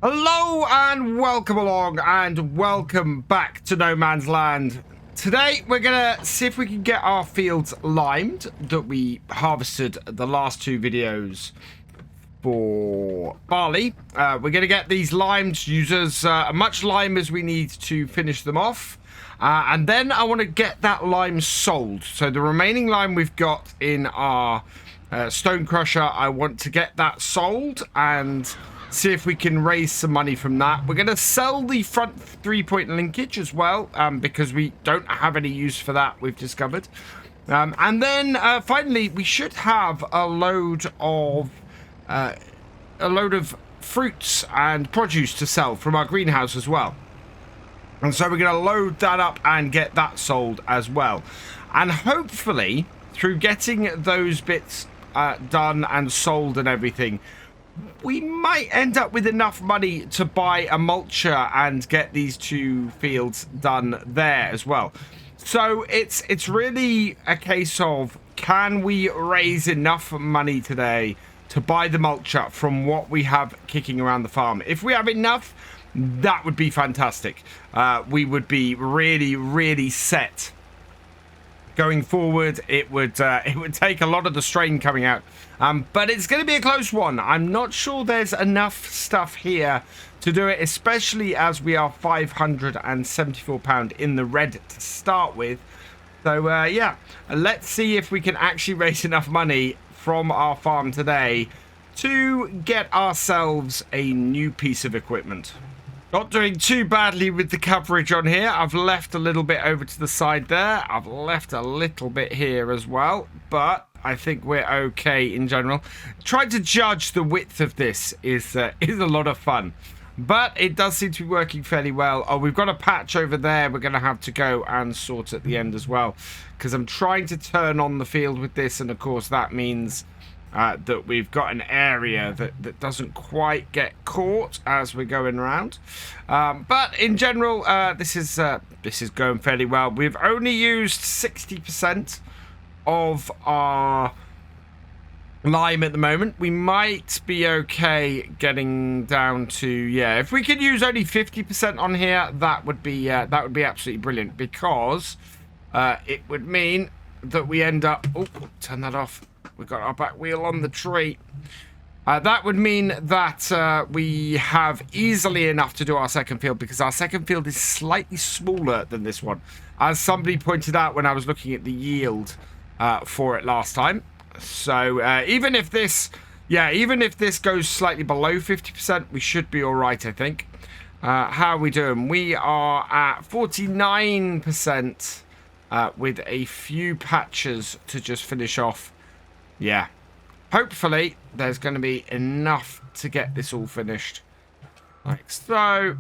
Hello and welcome along and welcome back to No Man's Land. Today we're gonna see if we can get our fields limed that we harvested the last two videos for barley. We're gonna get these limed, use as much lime as we need to finish them off. And then I want to get that lime sold. So the remaining lime we've got in our stone crusher, I want to get that sold and see if we can raise some money from that. We're going to sell the front 3-point linkage as well, because we don't have any use for that, we've discovered. And then finally, we should have a load of fruits and produce to sell from our greenhouse as well. And so we're going to load that up and get that sold as well. And hopefully, through getting those bits done and sold and everything, we might end up with enough money to buy a mulcher and get these two fields done there as well. So it's really a case of, can we raise enough money today to buy the mulcher from what we have kicking around the farm? If we have enough, that would be fantastic. We would be really set going forward. It would take a lot of the strain coming out, but it's going to be a close one. I'm not sure there's enough stuff here to do it, especially as we are £574 in the red to start with. So yeah, let's see if we can actually raise enough money from our farm today to get ourselves a new piece of equipment. Not doing too badly with the coverage on here. I've left a little bit over to the side there. I've left a little bit here as well, but I think we're okay in general. Trying to judge the width of this is a lot of fun, but it does seem to be working fairly well. Oh, we've got a patch over there we're going to have to go and sort at the end as well, because I'm trying to turn on the field with this, and of course that means that we've got an area that doesn't quite get caught as we're going around. But in general, this is going fairly well. We've only used 60% of our lime at the moment. We might be okay getting down to, yeah, if we could use only 50% on here, that would be absolutely brilliant, because it would mean that we end up, oh, turn that off. We've got our back wheel on the tree. That would mean that we have easily enough to do our second field, because our second field is slightly smaller than this one, as somebody pointed out when I was looking at the yield for it last time. So even if this goes slightly below 50%, we should be all right, I think. How are we doing? We are at 49% with a few patches to just finish off. Yeah, hopefully there's going to be enough to get this all finished, like so.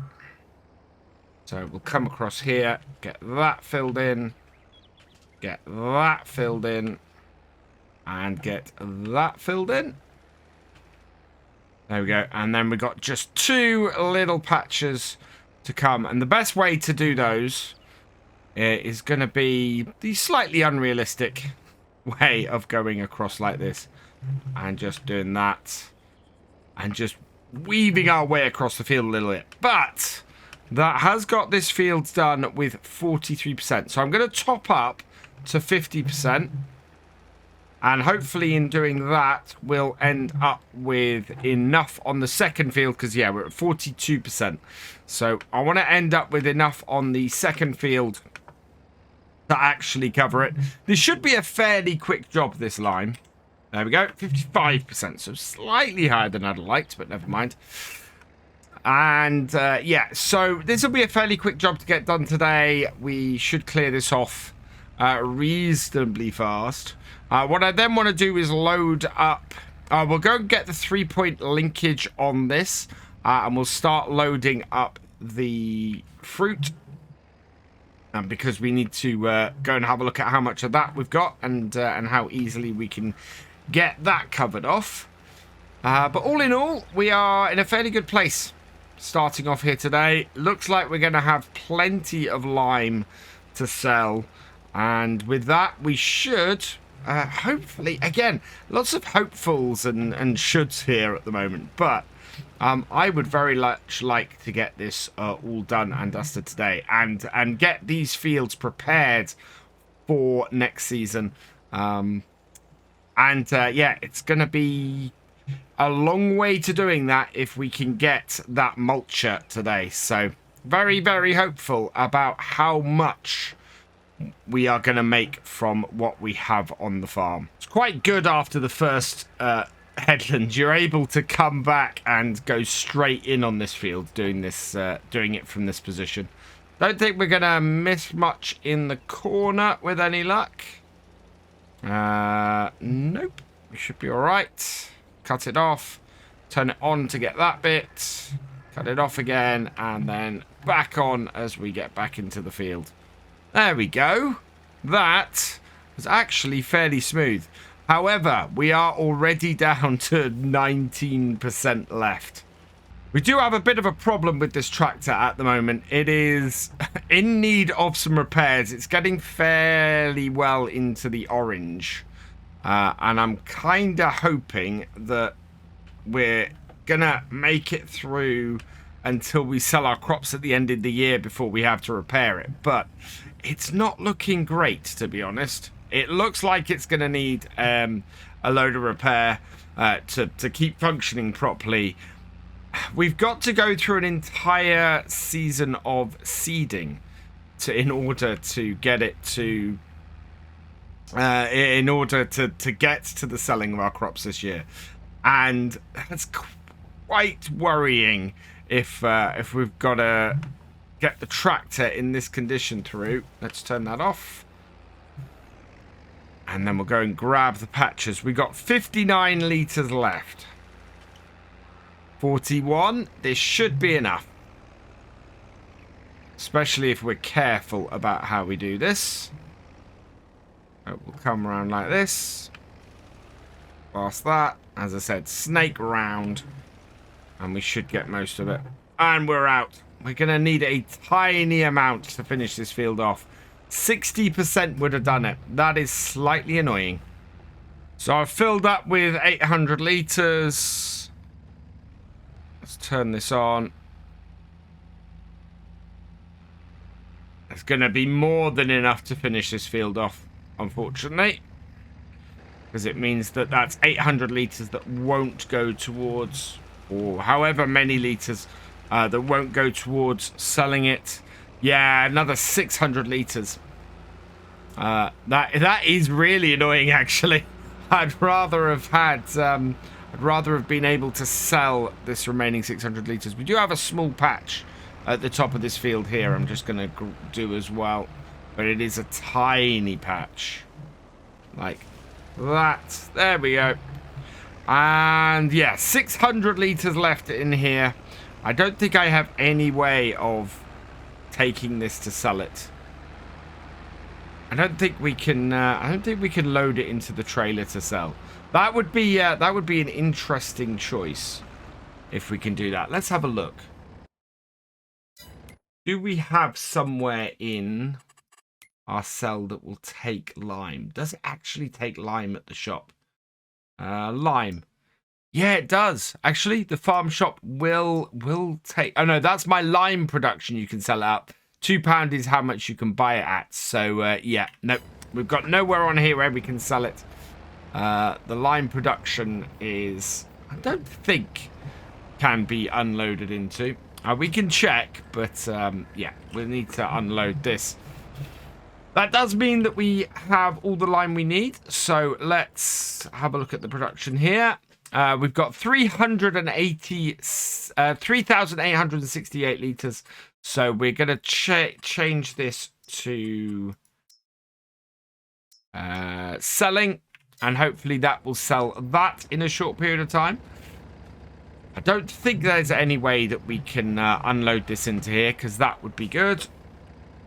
So we'll come across here, get that filled in, get that filled in, and get that filled in. There we go. And then we've got just two little patches to come. And the best way to do those is going to be the slightly unrealistic way of going across like this and just doing that and just weaving our way across the field a little bit. But that has got this field done with 43%. So I'm going to top up to 50%. And hopefully in doing that, we'll end up with enough on the second field, because, yeah, we're at 42%. So I want to end up with enough on the second field to actually cover it. This should be a fairly quick job, this lime. There we go, 55%. So slightly higher than I'd liked, but never mind. And, yeah, so this will be a fairly quick job to get done today. We should clear this off reasonably fast. What I then want to do is load up. We'll go and get the 3-point linkage on this, and we'll start loading up the fruit, because we need to go and have a look at how much of that we've got, and how easily we can get that covered off. But all in all, we are in a fairly good place starting off here today. Looks like we're going to have plenty of lime to sell, and with that we should hopefully, again, lots of hopefuls and shoulds here at the moment, but I would very much like to get this all done and dusted today, and get these fields prepared for next season. Yeah, it's going to be a long way to doing that if we can get that Mulcher today. So very, very hopeful about how much we are going to make from what we have on the farm. It's quite good after the first headland. You're able to come back and go straight in on this field, doing it from this position. Don't think we're going to miss much in the corner with any luck. Nope. We should be all right. Cut it off. Turn it on to get that bit. Cut it off again. And then back on as we get back into the field. There we go. That was actually fairly smooth. However, we are already down to 19% left. We do have a bit of a problem with this tractor at the moment. It is in need of some repairs. It's getting fairly well into the orange. And I'm kind of hoping that we're going to make it through until we sell our crops at the end of the year before we have to repair it. But it's not looking great, to be honest. It looks like it's going to need a load of repair to keep functioning properly. We've got to go through an entire season of seeding in order to get it to get to the selling of our crops this year, and that's quite worrying if we've got to get the tractor in this condition through. Let's turn that off. And then we'll go and grab the patches. We got 59 litres left. 41. This should be enough. Especially if we're careful about how we do this. Oh, we'll come around like this. Past that. As I said, snake round. And we should get most of it. And we're out. We're going to need a tiny amount to finish this field off. 60% would have done it. That is slightly annoying. So I've filled up with 800 litres. Let's turn this on. It's going to be more than enough to finish this field off, unfortunately. Because it means that that's 800 litres that won't go towards, or however many litres that won't go towards selling it. Yeah, another 600 litres. That is really annoying, actually. I'd rather have been able to sell this remaining 600 litres. We do have a small patch at the top of this field here. I'm just going to do as well, but it is a tiny patch, like that. There we go. And yeah, 600 litres left in here. I don't think I have any way of taking this to sell it. I don't think we can load it into the trailer to sell. That would be an interesting choice if we can do that. Let's have a look. Do we have somewhere in our cell that will take lime? Does it actually take lime at the shop? Lime. Yeah, it does. Actually, the farm shop will take... Oh, no, that's my lime production. You can sell it out. £2 is how much you can buy it at. So, yeah, no, we've got nowhere on here where we can sell it. The lime production is, I don't think, can be unloaded into. We can check, but, yeah, we'll need to unload this. That does mean that we have all the lime we need. So, let's have a look at the production here. We've got 3,868 litres. So we're going to change this to selling. And hopefully that will sell that in a short period of time. I don't think there's any way that we can unload this into here, because that would be good.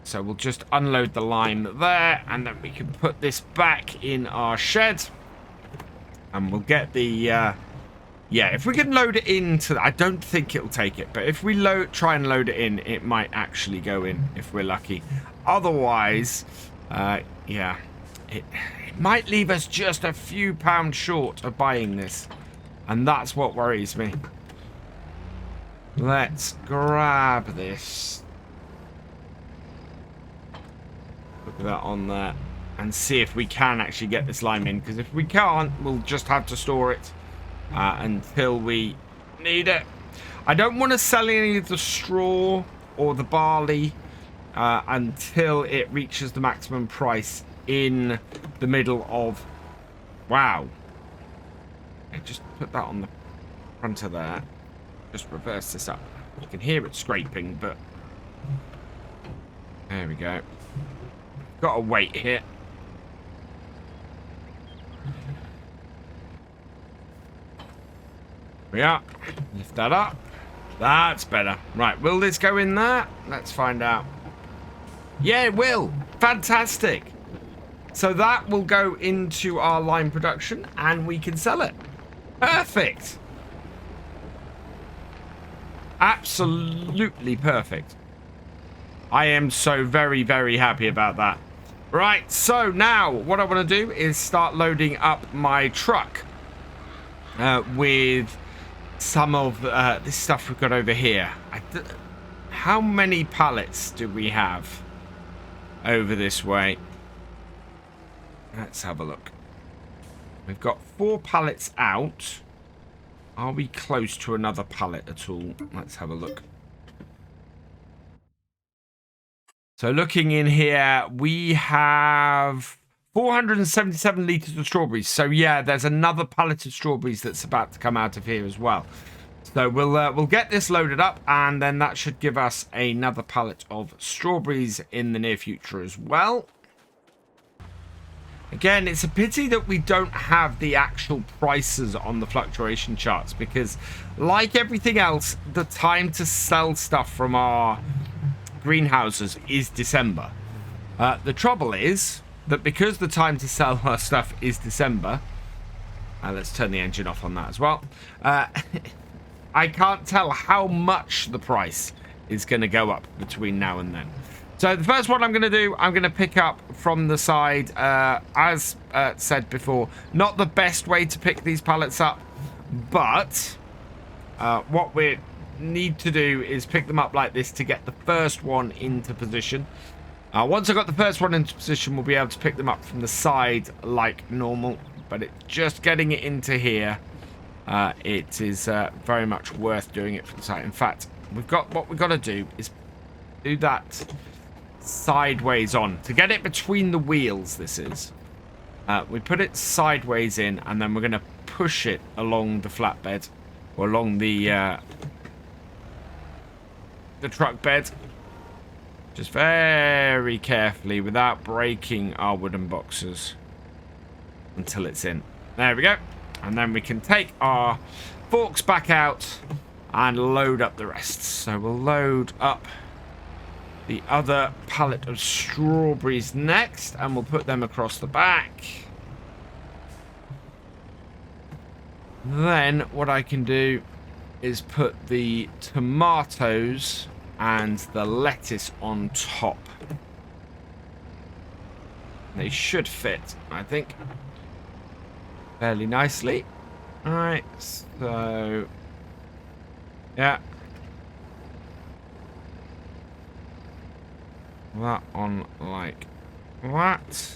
So we'll just unload the lime there. And then we can put this back in our shed. And we'll get the... yeah, if we can load it into... I don't think it'll take it. But if we try and load it in, it might actually go in if we're lucky. Otherwise, yeah, it might leave us just a few pounds short of buying this. And that's what worries me. Let's grab this. Put that on there. And see if we can actually get this lime in. Because if we can't, we'll just have to store it until we need it. I don't want to sell any of the straw or the barley until it reaches the maximum price in the middle of... Wow. Okay, just put that on the front of there. Just reverse this up. You can hear it scraping, but... There we go. Got to wait here. We are. Lift that up. That's better. Right, will this go in there? Let's find out. Yeah, it will. Fantastic. So that will go into our lime production and we can sell it. Perfect. Absolutely perfect. I am so very, very happy about that. Right, so now what I want to do is start loading up my truck with some of this stuff we've got over here. How many pallets do we have over this way? Let's have a look. We've got 4 pallets out. Are we close to another pallet at all? Let's have a look. So looking in here, we have 477 litres of strawberries. So yeah, there's another pallet of strawberries that's about to come out of here as well. So we'll get this loaded up, and then that should give us another pallet of strawberries in the near future as well. Again, it's a pity that we don't have the actual prices on the fluctuation charts, because like everything else, the time to sell stuff from our greenhouses is December. The trouble is that because the time to sell our stuff is December, and let's turn the engine off on that as well, I can't tell how much the price is going to go up between now and then. So the first one I'm going to do, I'm going to pick up from the side, as said before, not the best way to pick these pallets up, but what we need to do is pick them up like this to get the first one into position. Once I've got the first one into position, we'll be able to pick them up from the side like normal, but just getting it into here, it is very much worth doing it from the side. In fact, what we've got to do is do that sideways on to get it between the wheels. This is we put it sideways in, and then we're going to push it along the flatbed or along the truck bed, just very carefully without breaking our wooden boxes until it's in. There we go. And then we can take our forks back out and load up the rest. So we'll load up the other pallet of strawberries next, and we'll put them across the back. Then what I can do is put the tomatoes and the lettuce on top. They should fit, I think, fairly nicely. Alright, so yeah, that on like that.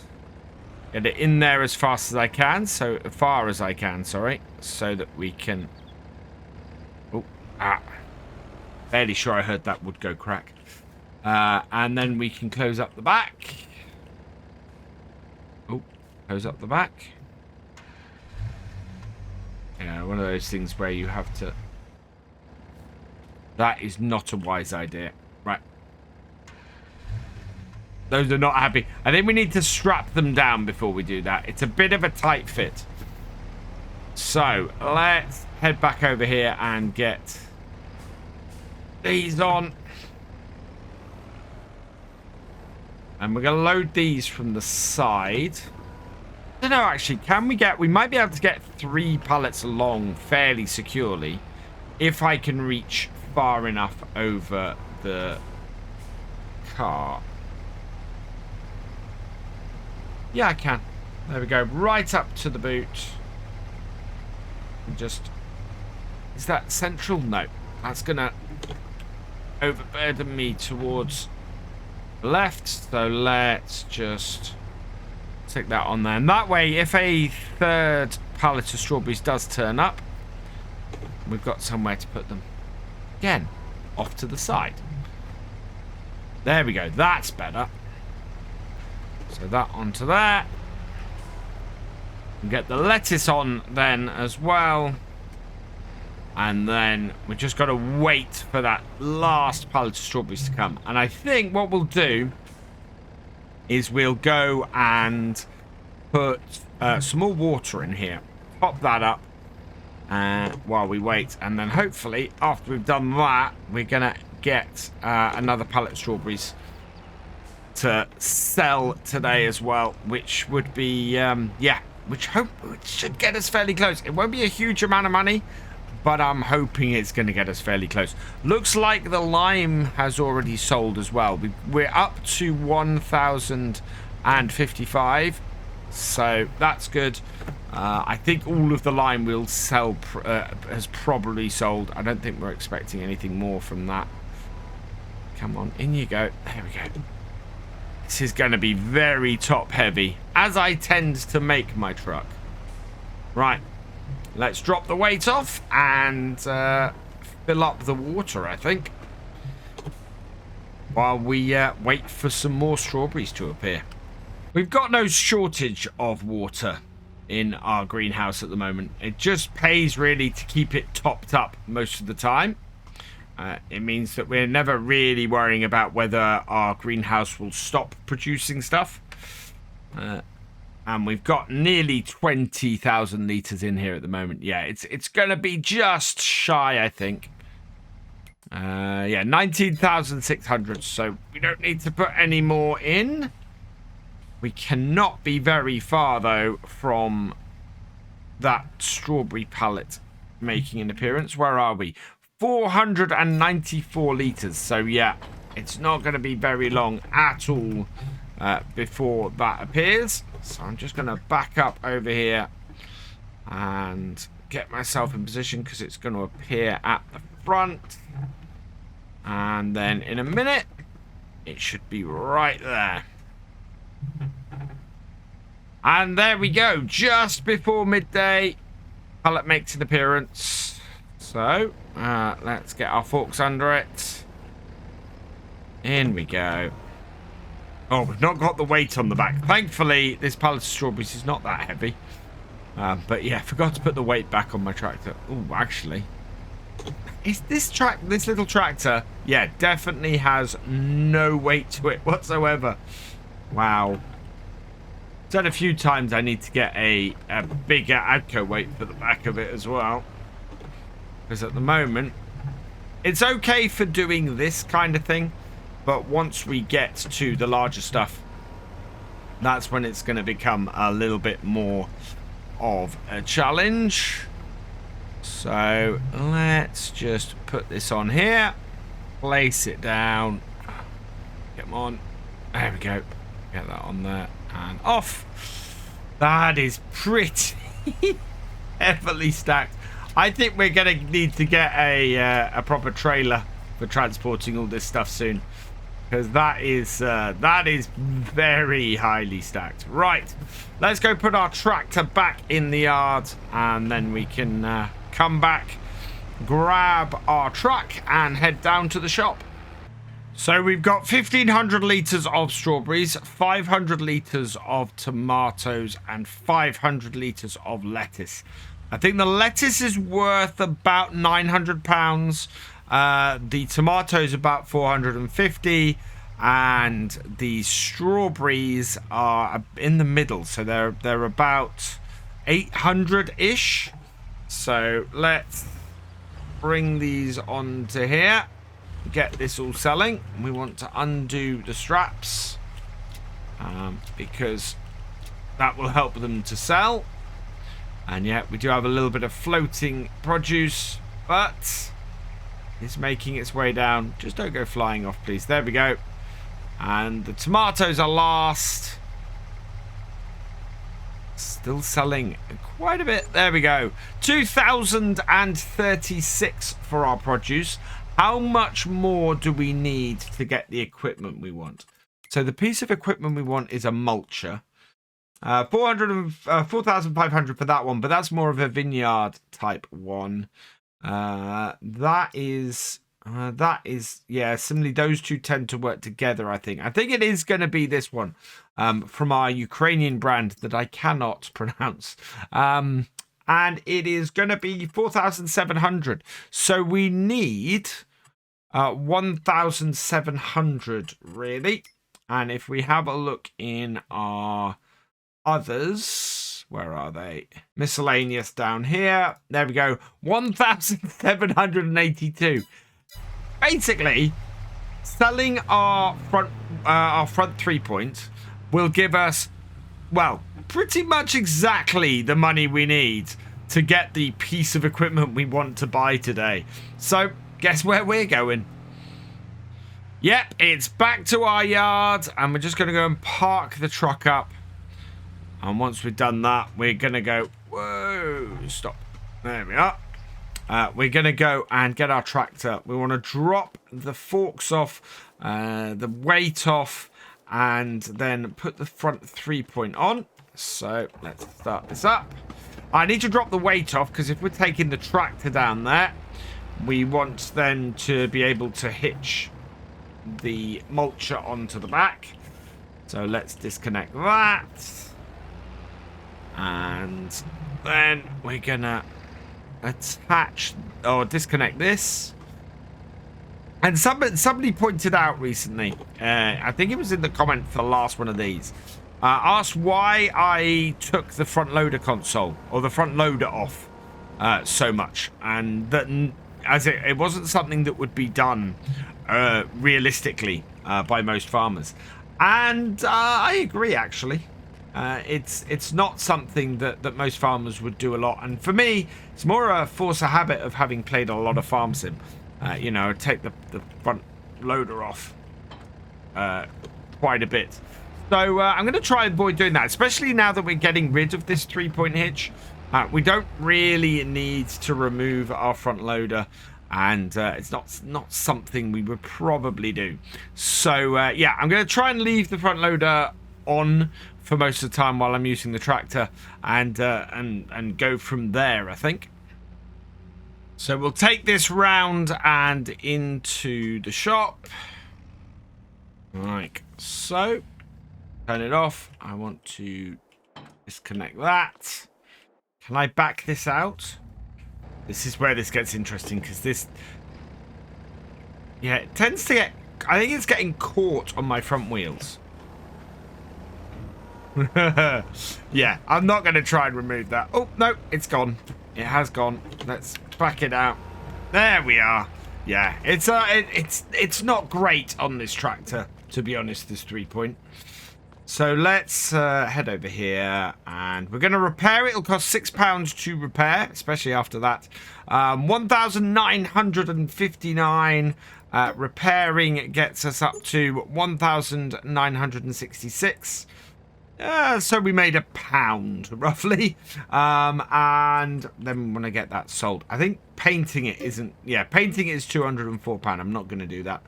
Get it in there as fast as I can, so far as I can, sorry, so that we can... Fairly sure I heard that would go crack. And then we can close up the back. Close up the back. Yeah, one of those things where you have to... That is not a wise idea. Right. Those are not happy. I think we need to strap them down before we do that. It's a bit of a tight fit. So, let's head back over here and get these on. And we're going to load these from the side. I don't know, actually. We might be able to get 3 pallets along fairly securely if I can reach far enough over the car. Yeah, I can. There we go. Right up to the boot. And just... Is that central? No. That's going to overburden me towards the left. So let's just stick that on there. And that way, if a third pallet of strawberries does turn up, we've got somewhere to put them. Again, off to the side. There we go. That's better. So that onto there. And get the lettuce on then as well. And then we just got to wait for that last pallet of strawberries to come. And I think what we'll do is we'll go and put some more water in here. Pop that up while we wait. And then hopefully after we've done that, we're going to get another pallet of strawberries to sell today as well. Which would be, yeah, which should get us fairly close. It won't be a huge amount of money, but I'm hoping it's going to get us fairly close. Looks like the lime has already sold as well. We're up to 1,055, so that's good. I think all of the lime we'll sell has probably sold. I don't think we're expecting anything more from that. Come on, in you go. There we go. This is going to be very top heavy, as I tend to make my truck. Right. Let's drop the weight off and fill up the water, I think, while we wait for some more strawberries to appear. We've got no shortage of water in our greenhouse at the moment. It just pays really to keep it topped up most of the time. It means that we're never really worrying about whether our greenhouse will stop producing stuff. And we've got nearly 20,000 litres in here at the moment. Yeah, it's going to be just shy, I think. Yeah, 19,600. So we don't need to put any more in. We cannot be very far, though, from that strawberry pallet making an appearance. Where are we? 494 litres. So, yeah, it's not going to be very long at all before that appears. So I'm just going to back up over here and get myself in position because it's going to appear at the front. And then in a minute, it should be right there. And there we go. Just before midday, pallet makes an appearance. So let's get our forks under it. In we go. Oh, we've not got the weight on the back. Thankfully, this pallet of strawberries is not that heavy. But yeah, forgot to put the weight back on my tractor. Oh, actually, is this little tractor? Yeah, definitely has no weight to it whatsoever. Wow. Said a few times I need to get a bigger Adco weight for the back of it as well. Because at the moment, it's okay for doing this kind of thing. But once we get to the larger stuff, that's when it's going to become a little bit more of a challenge. So let's just put this on here. Place it down. Come on. There we go. Get that on there. And off. That is pretty heavily stacked. I think we're going to need to get a proper trailer for transporting all this stuff soon. Because that is very highly stacked. Right, let's go put our tractor back in the yard, and then we can come back, grab our truck, and head down to the shop. So we've got 1,500 litres of strawberries, 500 litres of tomatoes, and 500 litres of lettuce. I think the lettuce is worth about £900. The tomatoes about 450, and the strawberries are in the middle, so they're about 800-ish. So let's bring these onto here, get this all selling. We want to undo the straps because that will help them to sell. And yeah, we do have a little bit of floating produce, but it's making its way down. Just don't go flying off, please. There we go. And the tomatoes are last. Still selling quite a bit. There we go. 2,036 for our produce. How much more do we need to get the equipment we want? So the piece of equipment we want is a mulcher. 4,500 for that one, but that's more of a vineyard type one. That is, yeah, similarly, those two tend to work together, I think. I think it is going to be this one from our Ukrainian brand that I cannot pronounce. And it is going to be 4,700. So we need 1,700, really. And if we have a look in our others, where are they? Miscellaneous down here. There we go. 1,782. Basically, selling our front 3-point will give us, well, pretty much exactly the money we need to get the piece of equipment we want to buy today. So, guess where we're going? Yep, it's back to our yard, and we're just going to go and park the truck up. And once we've done that, we're going to go, whoa, stop. There we are. We're going to go and get our tractor. We want to drop the forks off, the weight off, and then put the front 3-point on. So let's start this up. I need to drop the weight off because if we're taking the tractor down there, we want then to be able to hitch the mulcher onto the back. So let's disconnect that. And then we're gonna attach or disconnect this. And somebody pointed out recently, I think it was in the comment for the last one of these, asked why I took the front loader console or the front loader off so much, and that as it wasn't something that would be done realistically by most farmers. And I agree, actually. It's not something that most farmers would do a lot, and for me it's more a force of habit of having played a lot of farm sim. You know, take the front loader off quite a bit. So I'm going to try and avoid doing that, especially now that we're getting rid of this 3-point hitch. We don't really need to remove our front loader, and it's not something we would probably do. So yeah, I'm going to try and leave the front loader on for most of the time while I'm using the tractor, and go from there, I think. So we'll take this round and into the shop, like so. Turn it off. I want to disconnect that. Can I back this out? This is where this gets interesting, because this, yeah, it tends to get, I think it's getting caught on my front wheels. Yeah, I'm not going to try and remove that. Oh, no, it's gone. It has gone. Let's back it out. There we are. Yeah, it's not great on this tractor, to be honest, this 3-point. So let's head over here, and we're going to repair it. It'll cost £6 to repair, especially after that. 1,959. Repairing gets us up to 1,966. So we made £1 roughly, and then we want to get that sold. I think painting it isn't, yeah, painting it is £204. I'm not going to do that,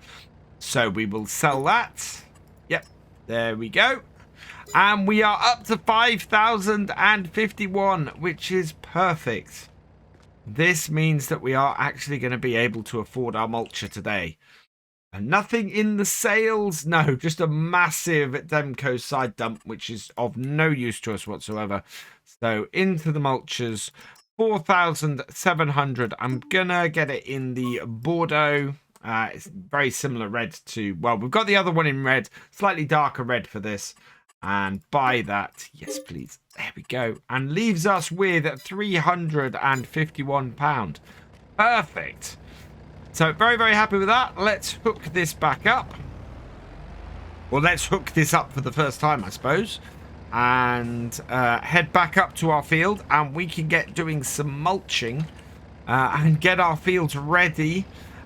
so we will sell that. Yep, there we go, and we are up to 5,051, which is perfect. This means that we are actually going to be able to afford our mulcher today. And nothing in the sales, no, just a massive Demco side dump, which is of no use to us whatsoever. So into the mulchers, 4,700. I'm gonna get it in the Bordeaux. It's very similar red to, well, we've got the other one in red, slightly darker red for this. And buy that, yes please. There we go, and leaves us with £351. Perfect. So very, very happy with that. Let's hook this back up. Well, let's hook this up for the first time, I suppose. And head back up to our field. And we can get doing some mulching. And get our fields ready.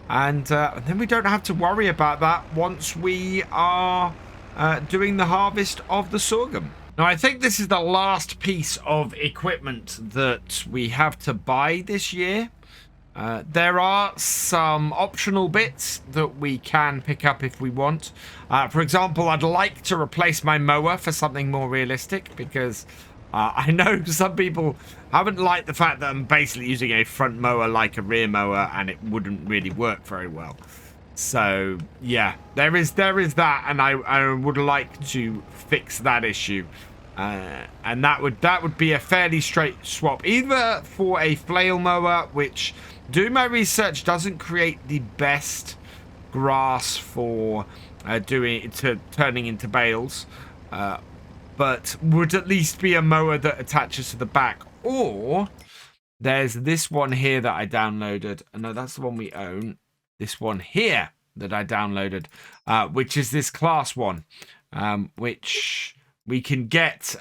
And then we don't have to worry about that once we are doing the harvest of the sorghum. Now, I think this is the last piece of equipment that we have to buy this year. There are some optional bits that we can pick up if we want. For example, I'd like to replace my mower for something more realistic, because I know some people haven't liked the fact that I'm basically using a front mower like a rear mower, and it wouldn't really work very well. So yeah, there is that, and I would like to fix that issue. And that would be a fairly straight swap, either for a flail mower, which, doing my research, doesn't create the best grass for turning into bales, but would at least be a mower that attaches to the back. Or there's this one here that I downloaded. No, that's the one we own. This one here that I downloaded, which is this class one, which we can get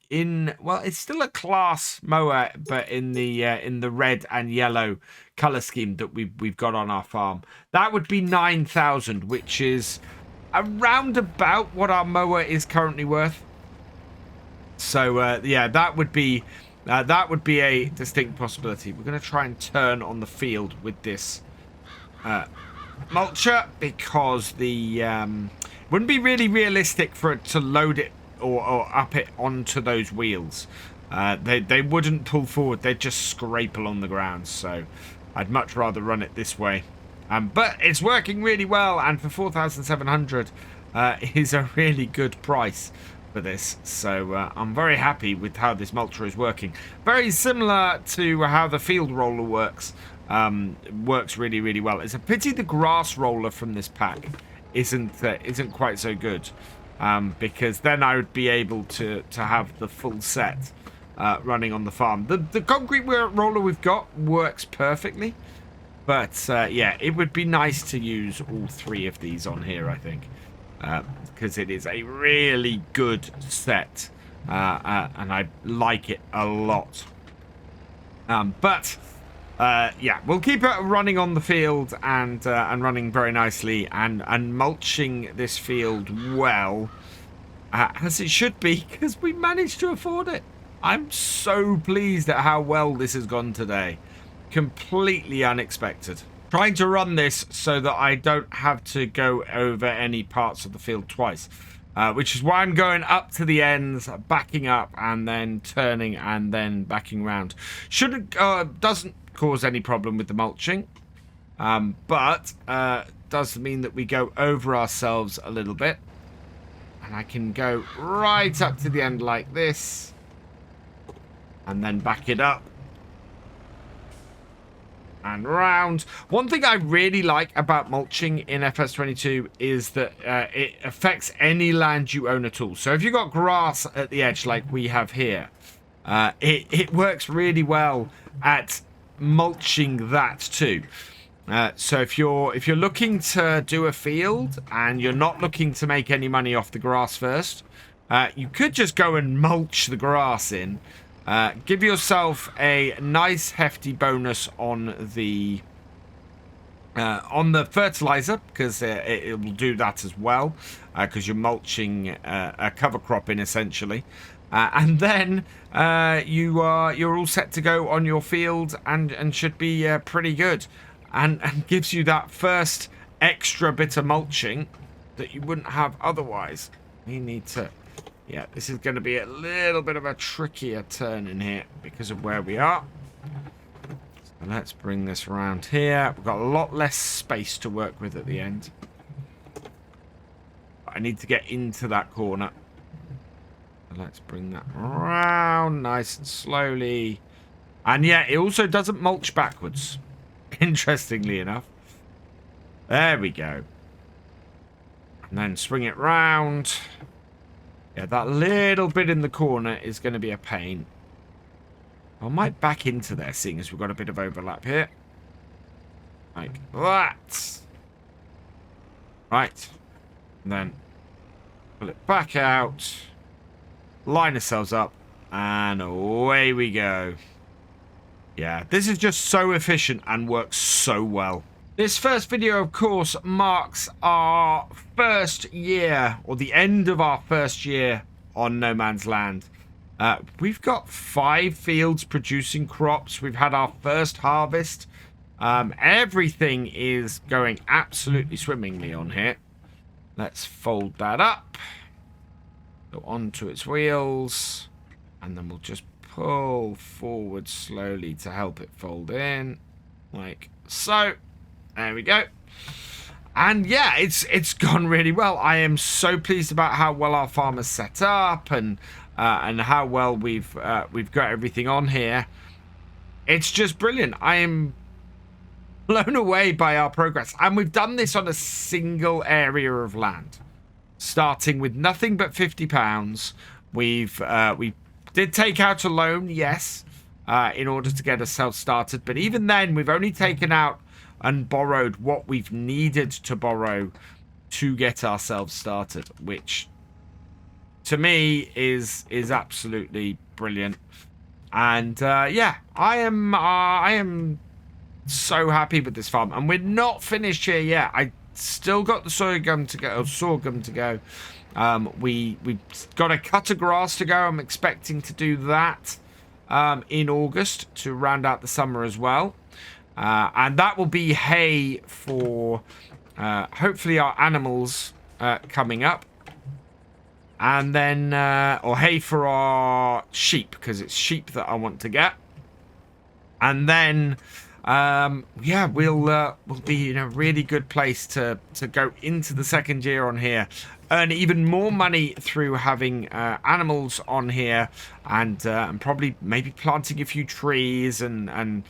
in, well, it's still a class mower, but in the red and yellow color scheme that we've got on our farm. That would be 9,000, which is around about what our mower is currently worth. So yeah, that would be a distinct possibility. We're going to try and turn on the field with this mulcher, because the wouldn't be really realistic for it to load it or up it onto those wheels. They wouldn't pull forward, they'd just scrape along the ground. So I'd much rather run it this way. But it's working really well, and for 4,700 is a really good price for this. So I'm very happy with how this mulcher is working. Very similar to how the field roller works. Works really, really well. It's a pity the grass roller from this pack isn't quite so good, because then I would be able to have the full set running on the farm. The concrete roller we've got works perfectly, but yeah, it would be nice to use all three of these on here, I think, because it is a really good set, and I like it a lot. But yeah, we'll keep it running on the field and running very nicely, and mulching this field well, as it should be, because we managed to afford it. I'm so pleased at how well this has gone today. Completely unexpected. Trying to run this so that I don't have to go over any parts of the field twice, which is why I'm going up to the ends, backing up, and then turning, and then backing round. Doesn't cause any problem with the mulching, but does mean that we go over ourselves a little bit, and I can go right up to the end like this, and then back it up and round. One thing I really like about mulching in FS22 is that it affects any land you own at all. So if you've got grass at the edge like we have here, it works really well at mulching that too. So if you're looking to do a field and you're not looking to make any money off the grass first, you could just go and mulch the grass in. Give yourself a nice hefty bonus on the fertilizer, because it will do that as well, because you're mulching a cover crop in, essentially. And then you're all set to go on your field, and should be pretty good, and gives you that first extra bit of mulching that you wouldn't have otherwise. You need to, yeah, this is going to be a little bit of a trickier turn in here because of where we are. So let's bring this around here. We've got a lot less space to work with at the end. I need to get into that corner. Let's bring that around nice and slowly. And yeah, it also doesn't mulch backwards, interestingly enough. There we go. And then swing it round. Yeah, that little bit in the corner is going to be a pain. I might back into there, seeing as we've got a bit of overlap here. Like that. Right. And then pull it back out. Line ourselves up, and away we go. Yeah, this is just so efficient and works so well. This first video, of course, marks our first year, or the end of our first year on No Man's Land. We've got 5 fields producing crops. We've had our first harvest. Everything is going absolutely swimmingly on here. Let's fold that up. Go onto its wheels. And then we'll just pull forward slowly to help it fold in. Like so. There we go. And yeah, it's gone really well. I am so pleased about how well our farm is set up and how well we've got everything on here. It's just brilliant. I am blown away by our progress, and we've done this on a single area of land, starting with nothing but £50. We did take out a loan, yes, in order to get ourselves started, but even then we've only taken out and borrowed what we've needed to borrow to get ourselves started, which to me is absolutely brilliant. And yeah, I am so happy with this farm, and we're not finished here yet. I still got the sorghum to go. We've got a cut of grass to go. I'm expecting to do that in August to round out the summer as well. And that will be hay for hopefully our animals coming up. And then, or hay for our sheep, because it's sheep that I want to get. And then, yeah, we'll be in a really good place to go into the second year on here. Earn even more money through having animals on here, and probably maybe planting a few trees and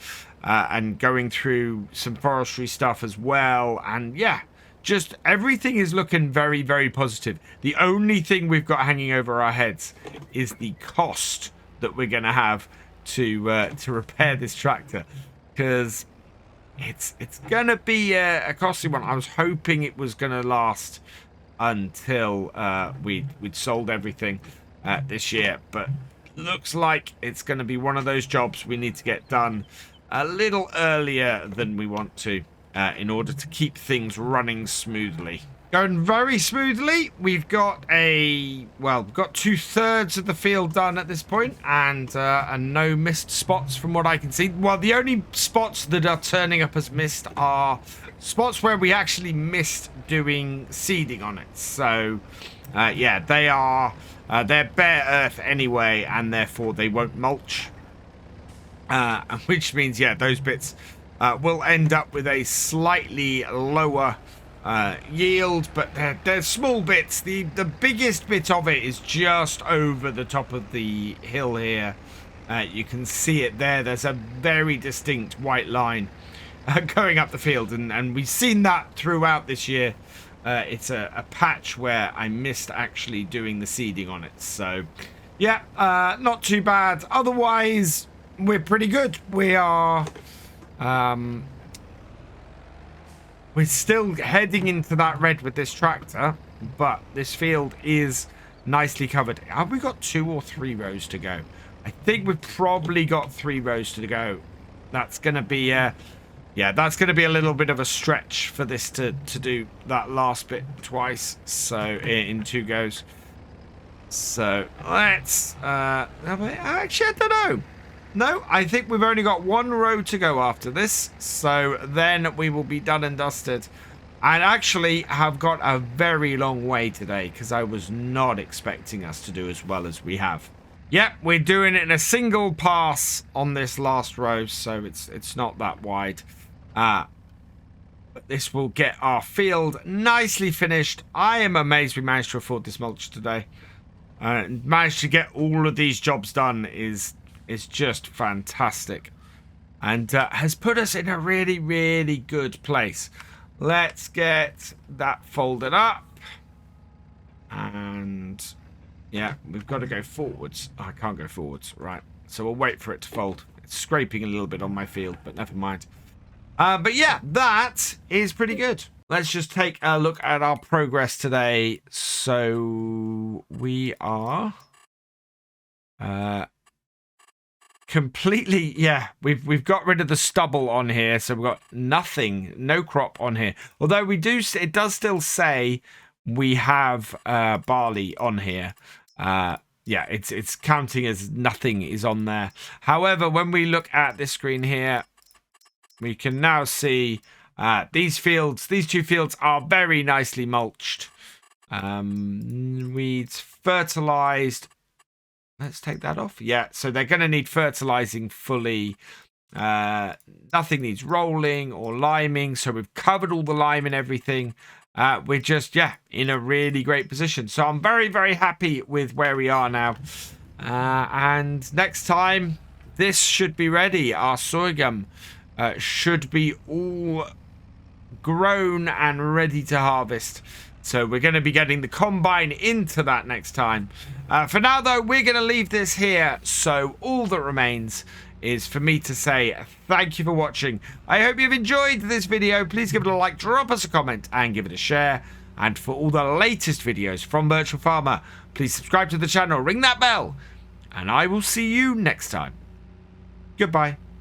going through some forestry stuff as well. And yeah, just everything is looking very, very positive. The only thing we've got hanging over our heads is the cost that we're going to have to repair this tractor, because it's going to be a costly one. I was hoping it was going to last until we'd sold everything this year, but looks like it's going to be one of those jobs we need to get done a little earlier than we want to in order to keep things running smoothly. Going very smoothly. We've got we've got 2/3 of the field done at this point, and no missed spots from what I can see. Well, the only spots that are turning up as missed are spots where we actually missed doing seeding on it. So, yeah, they're bare earth anyway, and therefore they won't mulch. Which means, yeah, those bits will end up with a slightly lower yield, but they're small bits. The biggest bit of it is just over the top of the hill here. You can see it there. There's a very distinct white line going up the field, and we've seen that throughout this year. It's a patch where I missed actually doing the seeding on it. So, yeah, not too bad. Otherwise, we're pretty good. We are... we're still heading into that red with this tractor, but this field is nicely covered. Have we got 2 or 3 rows to go? I think we've probably got 3 rows to go. That's going to be, yeah, that's going to be a little bit of a stretch for this to do that last bit twice, so in 2 goes. So let's, actually, I don't know. No, I think we've only got 1 row to go after this, so then we will be done and dusted. And actually have got a very long way today, because I was not expecting us to do as well as we have. Yep, we're doing it in a single pass on this last row, so it's not that wide. But this will get our field nicely finished. I am amazed we managed to afford this mulch today. Managed to get all of these jobs done is just fantastic, and has put us in a really, really good place. Let's get that folded up, and yeah, we've got to go forwards. Oh, I can't go forwards, right, so we'll wait for it to fold. It's scraping a little bit on my field, but never mind. But yeah, that is pretty good. Let's just take a look at our progress today. So we are completely, yeah, we've got rid of the stubble on here, so we've got nothing, no crop on here. Although it does still say we have barley on here, yeah, it's counting as nothing is on there. However, when we look at this screen here, we can now see these two fields are very nicely mulched. Weeds fertilized. Let's take that off. Yeah, so they're going to need fertilizing fully. Nothing needs rolling or liming, so we've covered all the lime and everything. We're just, yeah, in a really great position. So I'm very, very happy with where we are now. And next time, this should be ready. Our sorghum should be all grown and ready to harvest. So we're going to be getting the combine into that next time. For now, though, we're going to leave this here. So all that remains is for me to say thank you for watching. I hope you've enjoyed this video. Please give it a like, drop us a comment, and give it a share. And for all the latest videos from Virtual Farmer, please subscribe to the channel, ring that bell, and I will see you next time. Goodbye.